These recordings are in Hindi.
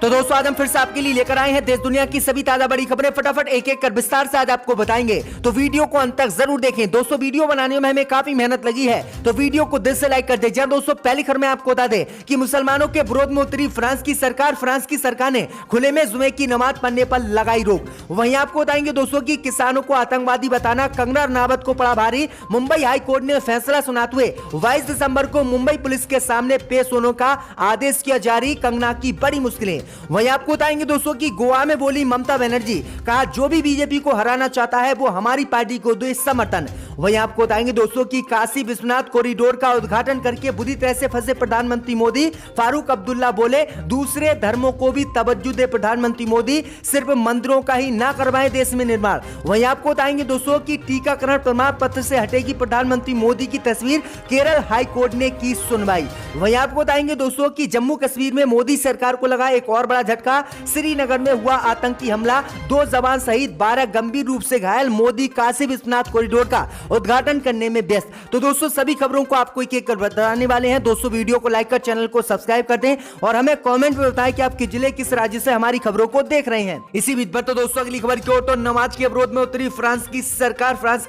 तो दोस्तों आज हम फिर से आपके लिए लेकर आए हैं देश दुनिया की सभी ताजा बड़ी खबरें फटाफट एक एक कर विस्तार से आज आपको बताएंगे। तो वीडियो को अंत तक जरूर देखें। दोस्तों वीडियो बनाने में हमें काफी मेहनत लगी है, तो वीडियो को दिल से लाइक कर दें। जहां दोस्तों पहली खबर में आपको बता दें कि मुसलमानों के विरोध में उतरी फ्रांस की सरकार ने खुले में जुमे की नमाज पढ़ने पर लगाई रोक। वहीं आपको बताएंगे दोस्तों की किसानों को आतंकवादी बताना कंगना रनावत को पड़ा भारी। मुंबई हाई कोर्ट ने फैसला सुनाते हुए 22 दिसंबर को मुंबई पुलिस के सामने पेश होने का आदेश किया जारी। कंगना की बड़ी मुश्किलें। वहीं आपको बताएंगे दोस्तों कि गोवा में बोली ममता बनर्जी, कहा जो भी बीजेपी को हराना चाहता है वो हमारी पार्टी को दे समर्थन। वहीं आपको बताएंगे दोस्तों कि काशी विश्वनाथ कॉरिडोर का उद्घाटन करके बुरी तरह से फंसे प्रधानमंत्री मोदी। फारूक अब्दुल्ला बोले दूसरे धर्मों को भी तवज्जो दे प्रधानमंत्री मोदी, सिर्फ मंदिरों का ही ना करवाएं देश में निर्माण। वहीं आपको बताएंगे दोस्तों कि टीकाकरण प्रमाण पत्र से हटेगी प्रधानमंत्री मोदी की तस्वीर, केरल हाई कोर्ट ने की सुनवाई। वहीं आपको बताएंगे दोस्तों कि जम्मू कश्मीर में मोदी सरकार को लगा एक और बड़ा झटका। श्रीनगर में हुआ आतंकी हमला, 2 जवान सहित 12 गंभीर रूप से घायल। मोदी काशी विश्वनाथ कॉरिडोर का उद्घाटन करने में व्यस्त। तो दोस्तों सभी खबरों को आपको एक एक कर बताने वाले हैं। दोस्तों वीडियो को लाइक कर चैनल को सब्सक्राइब कर दें और हमें कमेंट में बताएं कि आप किस जिले किस राज्य से हमारी खबरों को देख रहे हैं। इसी बीच पर तो दोस्तों अगली खबर की ओर, तो नमाज के विरोध में उतरी फ्रांस की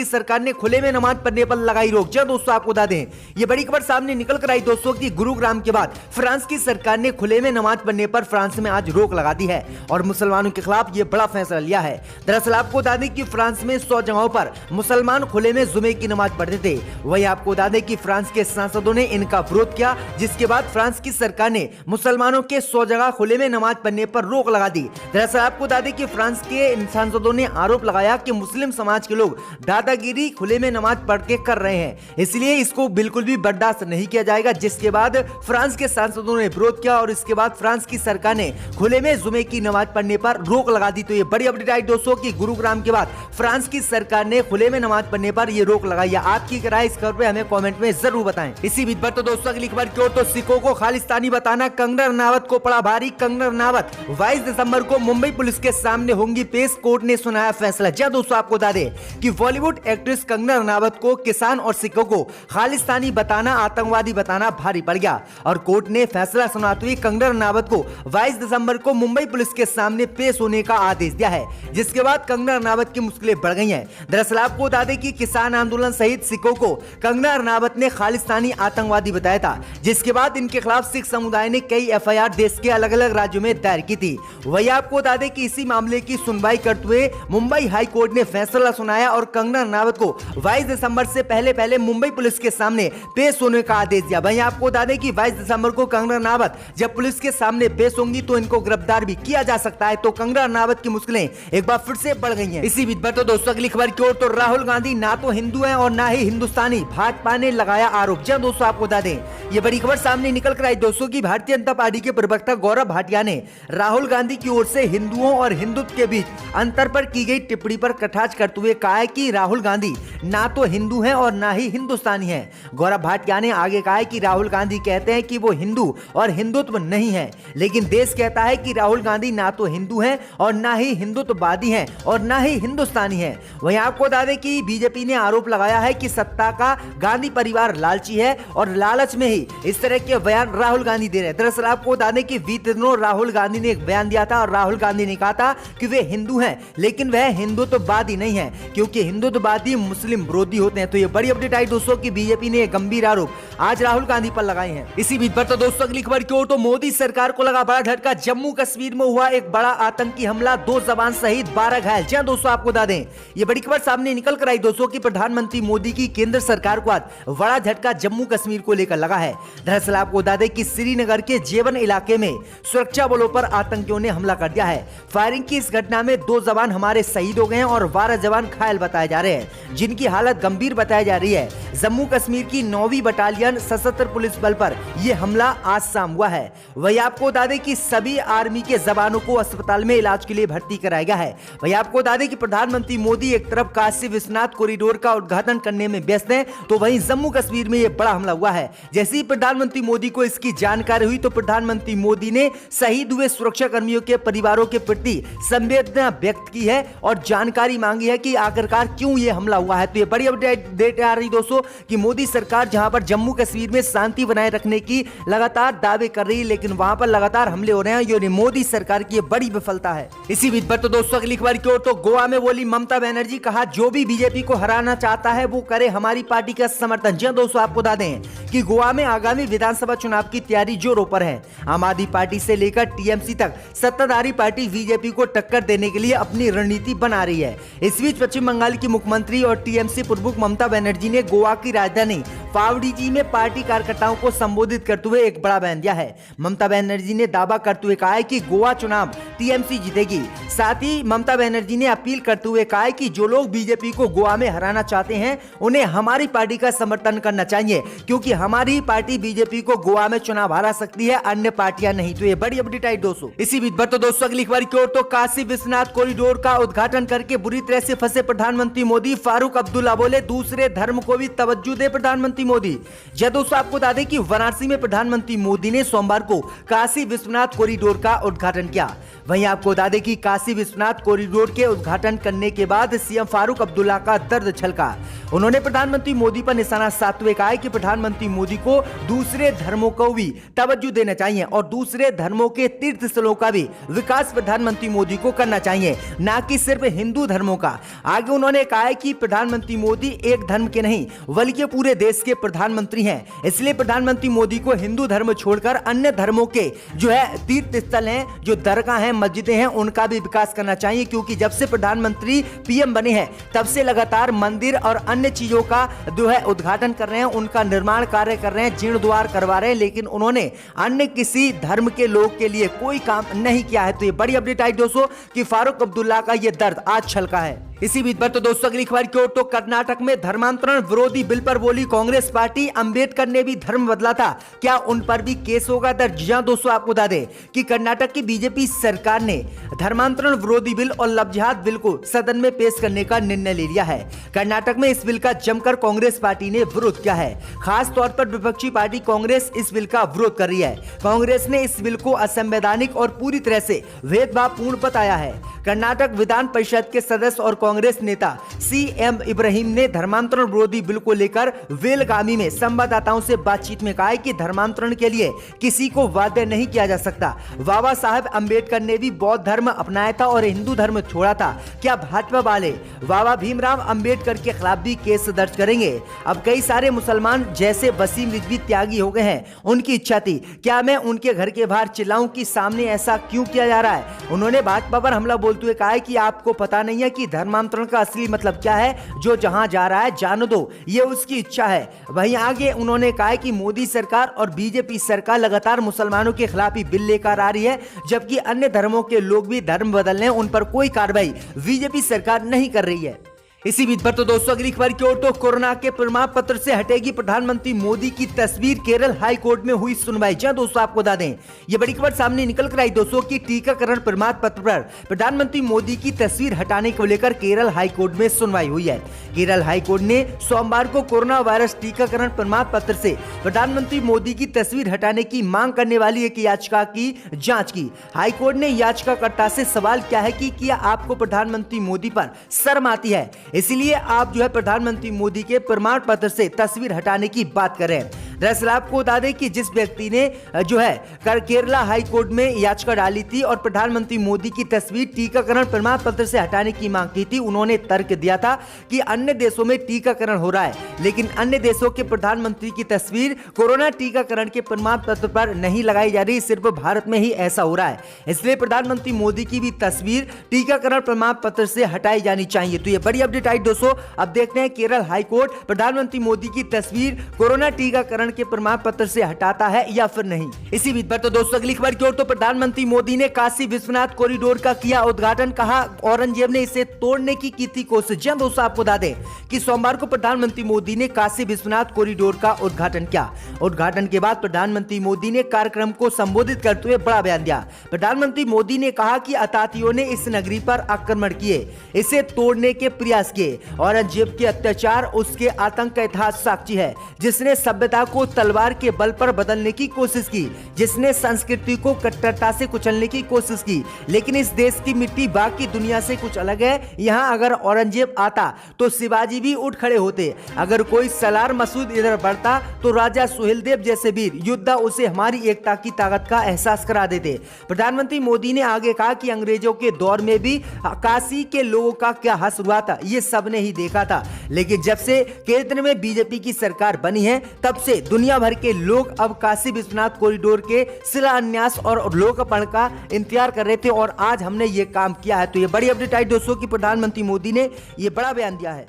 सरकार ने खुले में नमाज पढ़ने पर लगाई रोक। जब दोस्तों आपको बता दें ये बड़ी खबर सामने निकल कर आई दोस्तों की गुरुग्राम के बाद फ्रांस की सरकार ने खुले में नमाज पढ़ने पर फ्रांस में आज रोक लगा दी है और मुसलमानों के खिलाफ ये बड़ा फैसला लिया है। दरअसल आपको बता दें कि फ्रांस में 100 जगहों पर मुसलमान खुले में जुमे की नमाज पढ़ते थे। वहीं आपको बता दें कि फ्रांस के सांसदों ने इनका विरोध किया, जिसके बाद फ्रांस की सरकार ने मुसलमानों के 100 जगह खुले में नमाज पढ़ने पर रोक लगा दी। दरअसल आपको बता दें कि फ्रांस के सांसदों ने आरोप लगाया कि मुस्लिम समाज के लोग दादागिरी खुले में नमाज पढ़ के कर रहे हैं, इसलिए इसको बिल्कुल भी बर्दाश्त नहीं किया जाएगा। जिसके बाद फ्रांस के सांसदों ने विरोध किया और इसके बाद फ्रांस की सरकार ने खुले में जुमे की नमाज पढ़ने पर रोक लगा दी। तो ये बड़ी अपडेट आई दोस्तों कि गुरुग्राम के बाद फ्रांस की सरकार ने खुले में नमाज पढ़ने पर ये रोक लगाई है। आपकी क्या राय इस खबर पे हमें कमेंट में जरूर बताएं। इसी बीच पर तो दोस्तों अगली खबर की ओर, तो सिखों को खालिस्तानी बताना कंगना रनावत को पड़ा भारी। कंगना रनावत 22 दिसंबर को मुंबई पुलिस के सामने होंगी पेश, कोर्ट ने सुनाया फैसला। जब दोस्तों आपको बता दें कि बॉलीवुड एक्ट्रेस कंगना रनावत को किसान और सिखों को खालिस्तानी बताना आतंकवादी बताना भारी पड़ गया और कोर्ट ने फैसला सुनाते हुए कंगना रनावत को 22 दिसंबर को मुंबई पुलिस के सामने पेश होने का आदेश दिया है, जिसके बाद कंगना रनावत की मुश्किलें बढ़ गई हैं। दरअसल आपको बता दें कि किसान आंदोलन सहित सिखों को कंगना रनावत ने खालिस्तानी आतंकवादी बताया था, जिसके बाद इनके खिलाफ सिख समुदाय ने कई एफआईआर देश के अलग अलग राज्यों में दायर की थी। वही आपको बता दें कि इसी मामले की सुनवाई करते हुए मुंबई हाई कोर्ट ने फैसला सुनाया और कंगना रनावत को 22 दिसंबर से पहले मुंबई पुलिस के सामने पेश होने का आदेश दिया। वहीं आपको बता दें कि 22 दिसंबर को कंगना रनावत जब पुलिस के सामने पेश होंगी तो इनको गिरफ्तार भी किया जा सकता है। तो कंगना रनावत की मुश्किलें एक बार फिर से बढ़ गई हैं। इसी बीच पर तो दोस्तों अगली खबर की ओर, तो राहुल गांधी ना तो हिंदू हैं और ना ही हिंदुस्तानी, भाजपा ने लगाया आरोप। जब दोस्तों आपको बता दें ये बड़ी खबर सामने निकल कर आई दोस्तों की भारतीय जनता पार्टी के प्रवक्ता गौरव भाटिया ने राहुल गांधी की ओर से हिंदुओं और हिंदुत्व के बीच अंतर पर की गई टिप्पणी पर कटाक्ष करते हुए कहा है कि राहुल गांधी ना तो हिंदू हैं और ना ही हिंदुस्तानी हैं। गौरव भाटिया ने आगे कहा है कि राहुल गांधी कहते हैं कि वो हिंदू और हिंदुत्व नहीं है, लेकिन देश कहता है कि राहुल गांधी ना तो हिंदू हैं और ना ही हिंदुत्ववादी हैं और ना ही हिंदुस्तानी हैं। वहीं आपको बता दें कि बीजेपी ने आरोप लगाया है कि सत्ता का गांधी परिवार लालची है और लालच में ही इस तरह के बयान राहुल गांधी दे रहे हैं। दरअसल आपको बता दें कि बीते दिनों राहुल गांधी ने एक बयान दिया था और राहुल गांधी ने कहा था कि वे हिंदू हैं, लेकिन वह हिंदुत्ववादी नहीं है, क्योंकि हिंदुत्ववादी मुस्लिम विरोधी होते हैं। तो ये बड़ी अपडेट आई दोस्तों की बीजेपी ने गंभीर आरोप आज राहुल गांधी पर लगाए हैं। इसी बीच पर तो दोस्तों अगली खबर की ओर, तो मोदी सरकार को लगा बड़ा झटका। जम्मू कश्मीर में हुआ एक बड़ा आतंकी हमला, 2 जवान सहित 12 घायल। जहां दोस्तों आपको बता दें ये बड़ी खबर सामने निकल कर आई दोस्तों की प्रधानमंत्री मोदी की केंद्र सरकार को आज बड़ा झटका जम्मू कश्मीर को लेकर लगा है। दरअसल आपको बता दें कि श्रीनगर के जेवन इलाके में सुरक्षा बलों पर आतंकियों ने हमला कर दिया है। फायरिंग की इस घटना में 2 जवान हमारे शहीद हो गए हैं और 12 जवान घायल बताए जा रहे हैं, जिनकी हालत गंभीर बताई जा रही है। जम्मू कश्मीर की 9वीं बटालियन सशस्त्र पुलिस बल पर यह हमला आज शाम हुआ है। वही आपको बता दें कि सभी आर्मी के जवानों को अस्पताल में इलाज के लिए भर्ती कराया गया है। वही आपको बता दें कि प्रधानमंत्री मोदी एक तरफ काशी विश्वनाथ कॉरिडोर कॉरिडोर का उद्घाटन करने में व्यस्त हैं, तो वहीं जम्मू कश्मीर में यह बड़ा हमला हुआ है। जैसे ही प्रधानमंत्री मोदी को इसकी जानकारी हुई तो प्रधानमंत्री मोदी ने शहीद हुए सुरक्षा कर्मियों के परिवारों के प्रति संवेदना व्यक्त की है और जानकारी मांगी है कि आखिरकार क्यों यह हमला हुआ है। तो ये बड़ी अपडेट आ रही दोस्तों कि मोदी सरकार जहां पर जम्मू कश्मीर में शांति बनाए रखने की लगातार दावे कर रही है, लेकिन वहां पर लगातार हमले हो रहे हैं। ये मोदी सरकार की बड़ी विफलता है। इसी बीच पर तो दोस्तों अगली खबर की ओर तो गोवा में बोली ममता बनर्जी, कहा जो भी बीजेपी को हराना चाहता है वो करे हमारी पार्टी का समर्थन। जी दोस्तों, आपको बता दें कि गोवा में आगामी विधानसभा चुनाव की तैयारी जोरों पर है। आम आदमी पार्टी से लेकर टीएमसी तक सत्ताधारी पार्टी बीजेपी को टक्कर देने के लिए अपनी रणनीति बना रही है। इस बीच पश्चिम बंगाल की मुख्यमंत्री और टीएमसी प्रमुख ममता बनर्जी ने गोवा की राजधानी पावडीजी में पार्टी कार्यकर्ताओं को संबोधित करते हुए एक बड़ा बयान दिया है। ममता बनर्जी ने दावा करते हुए कहा है कि गोवा चुनाव टीएमसी जीतेगी। साथ ही ममता बनर्जी ने अपील करते हुए कहा है कि जो लोग बीजेपी को गोवा में हराना चाहते हैं उन्हें हमारी पार्टी का समर्थन करना चाहिए, क्योंकि हमारी पार्टी बीजेपी को गोवा में चुनाव हरा सकती है, अन्य पार्टियां नहीं। तो ये बड़ी अपडेट आई दोस्तों। इसी बीच पर तो दोस्तों अगली खबर की ओर तो काशी विश्वनाथ कॉरिडोर का उद्घाटन करके बुरी तरह से फंसे प्रधानमंत्री मोदी। फारूक अब्दुल्ला बोले दूसरे धर्म को भी तवज्जो दे प्रधानमंत्री मोदी। जय दोस्तों, आपको बता दें कि वाराणसी में प्रधानमंत्री मोदी ने सोमवार को काशी विश्वनाथ कॉरिडोर का उद्घाटन किया। वहीं आपको बता दें कि काशी विश्वनाथ कॉरिडोर के उद्घाटन करने के बाद सीएम फारूक अब्दुल्ला का दर्द छलका। उन्होंने प्रधानमंत्री मोदी पर निशाना साधते हुए कहा कि प्रधानमंत्री मोदी को दूसरे धर्मों को भी तवज्जो देना चाहिए और दूसरे धर्मों के तीर्थ स्थलों का भी विकास प्रधानमंत्री मोदी को करना चाहिए, न कि सिर्फ हिंदू धर्मों का। आगे उन्होंने कहा कि प्रधानमंत्री मोदी एक धर्म के नहीं बल्कि पूरे देश के प्रधानमंत्री हैं, इसलिए प्रधानमंत्री मोदी को हिंदू धर्म छोड़कर अन्य धर्मों के जो है तीर्थ स्थल हैं, जो दरगाह हैं, मस्जिदें हैं, उनका भी विकास करना चाहिए। क्योंकि जब से प्रधानमंत्री पीएम बने हैं तब से लगातार मंदिर और अन्य चीजों का जो है उद्घाटन कर रहे हैं, उनका निर्माण कार्य कर रहे हैं, जीर्णोद्धार करवा रहे हैं, लेकिन उन्होंने अन्य किसी धर्म के लोग के लिए कोई काम नहीं किया है। तो ये बड़ी अपडेट आई दोस्तों कि फारूक अब्दुल्ला का ये दर्द आज छलका है। इसी बीच पर तो दोस्तों अगली खबर की ओर तो कर्नाटक में धर्मांतरण विरोधी बिल पर बोली कांग्रेस पार्टी। अंबेडकर ने भी धर्म बदला था, क्या उन पर भी केस होगा दर्ज? जी दोस्तों, आपको बता दें कि कर्नाटक की बीजेपी सरकार ने धर्मांतरण विरोधी बिल और लव जिहाद बिल को सदन में पेश करने का निर्णय ले लिया है। कर्नाटक में इस बिल का जमकर कांग्रेस पार्टी ने विरोध किया है। खास तौर पर विपक्षी पार्टी कांग्रेस इस बिल का विरोध कर रही है। कांग्रेस ने इस बिल को असंवैधानिक और पूरी तरह से भेदभावपूर्ण बताया है। कर्नाटक विधान परिषद के सदस्य और कांग्रेस नेता सीएम इब्राहिम ने धर्मांतरण विरोधी बिल को लेकर बेलगामी में संवाददाताओं से बातचीत में कहा कि धर्मांतरण के लिए किसी को बाध्य नहीं किया जा सकता। बाबा साहब अंबेडकर ने भी बौद्ध धर्म अपनाया था और हिंदू धर्म छोड़ा था। क्या भाजपा वाले बाबा भीमराव अंबेडकर के खिलाफ भी केस दर्ज करेंगे? अब कई सारे मुसलमान जैसे वसीम रिजवी त्यागी हो गए हैं, उनकी इच्छा थी, क्या मैं उनके घर के बाहर चिल्लाऊं कि सामने ऐसा क्यों किया जा रहा है? उन्होंने भाजपा पर हमला बोलते हुए कहा कि आपको पता नहीं है कि धर्मांतरण का असली मतलब क्या है? जो जहां जा रहा है जाने दो, ये उसकी इच्छा है। वहीं आगे उन्होंने कहा कि मोदी सरकार और बीजेपी सरकार लगातार मुसलमानों के खिलाफ ही बिल लेकर आ रही है, जबकि अन्य धर्मों के लोग भी धर्म बदल रहे हैं, उन पर कोई कार्रवाई बीजेपी सरकार नहीं कर रही है। इसी बीच पर तो दोस्तों अगली खबर की ओर तो कोरोना के प्रमाण पत्र से हटेगी प्रधानमंत्री मोदी की तस्वीर। केरल हाई कोर्ट में हुई सुनवाई। जहां दोस्तों आपको बता दें ये बड़ी खबर सामने निकल कर आई दोस्तों कि टीकाकरण प्रमाण पत्र पर प्रधानमंत्री मोदी की तस्वीर हटाने को लेकर केरल हाई कोर्ट में सुनवाई हुई है। केरल हाई कोर्ट ने सोमवार को कोरोना वायरस टीकाकरण प्रमाण पत्र से प्रधानमंत्री मोदी की तस्वीर हटाने की मांग करने वाली एक याचिका की जांच की। हाई कोर्ट ने याचिकाकर्ता से सवाल किया है कि क्या आपको प्रधानमंत्री मोदी पर शर्म आती है, इसलिए आप जो है प्रधानमंत्री मोदी के प्रमाण पत्र से तस्वीर हटाने की बात कर रहे हैं। दरअसल आपको बता दें कि जिस व्यक्ति ने जो है केरला हाई कोर्ट में याचिका डाली थी और प्रधानमंत्री मोदी की तस्वीर टीकाकरण प्रमाण पत्र से हटाने की मांग की थी, उन्होंने तर्क दिया था कि अन्य देशों में टीकाकरण हो रहा है, लेकिन अन्य देशों के प्रधानमंत्री की तस्वीर कोरोना टीकाकरण के प्रमाण पत्र पर नहीं लगाई जा रही, सिर्फ भारत में ही ऐसा हो रहा है। इसलिए प्रधानमंत्री मोदी की भी तस्वीर टीकाकरण प्रमाण पत्र से हटाई जानी चाहिए। तो ये बड़ी अपडेट आई दोस्तों। अब देखते हैं केरल हाई कोर्ट प्रधानमंत्री मोदी की तस्वीर कोरोना टीकाकरण के प्रमाण पत्र से हटाता है या फिर नहीं। इसी बीच पर तो दोस्तों अगली खबर की ओर तो प्रधानमंत्री मोदी ने काशी विश्वनाथ कॉरिडोर का किया उद्घाटन। कहा औरंगजेब ने इसे तोड़ने की थी कोशिश। जी दोस्तों आपको बता दें कि सोमवार को प्रधानमंत्री मोदी ने काशी विश्वनाथ कॉरिडोर का उद्घाटन किया। उद्घाटन के बाद प्रधानमंत्री मोदी ने कार्यक्रम को संबोधित करते हुए बड़ा बयान दिया। प्रधानमंत्री मोदी ने कहा कि आतंकियों ने इस नगरी पर आक्रमण किए, इसे तोड़ने के प्रयास किए। औरंगजेब के अत्याचार, उसके आतंक का इतिहास साक्षी है, जिसने सभ्यता को तलवार के बल पर बदलने की कोशिश की, जिसने संस्कृति को कट्टरता से कुचलने की कोशिश की। लेकिन इस देश की मिट्टी बाकी दुनिया से कुछ अलग है। यहाँ अगर औरंगजेब आता तो शिवाजी भी उठ खड़े होते। अगर कोई सलार मसूद इधर बढ़ता तो राजा सुहेलदेव जैसे वीर योद्धा उसे हमारी एकता की ताकत का एहसास करा देते। प्रधानमंत्री मोदी ने आगे कहा कि अंग्रेजों के दौर में भी काशी के लोगों का क्या हाल हुआ था ये सबने ही देखा था, लेकिन जब से केंद्र में बीजेपी की सरकार बनी है तब से दुनिया भर के लोग अब काशी विश्वनाथ कॉरिडोर के शिलान्यास और लोकार्पण का इंतजार कर रहे थे और आज हमने ये काम किया है। तो ये बड़ी अपडेट आई दोस्तों की प्रधानमंत्री मोदी ने ये बड़ा बयान दिया है।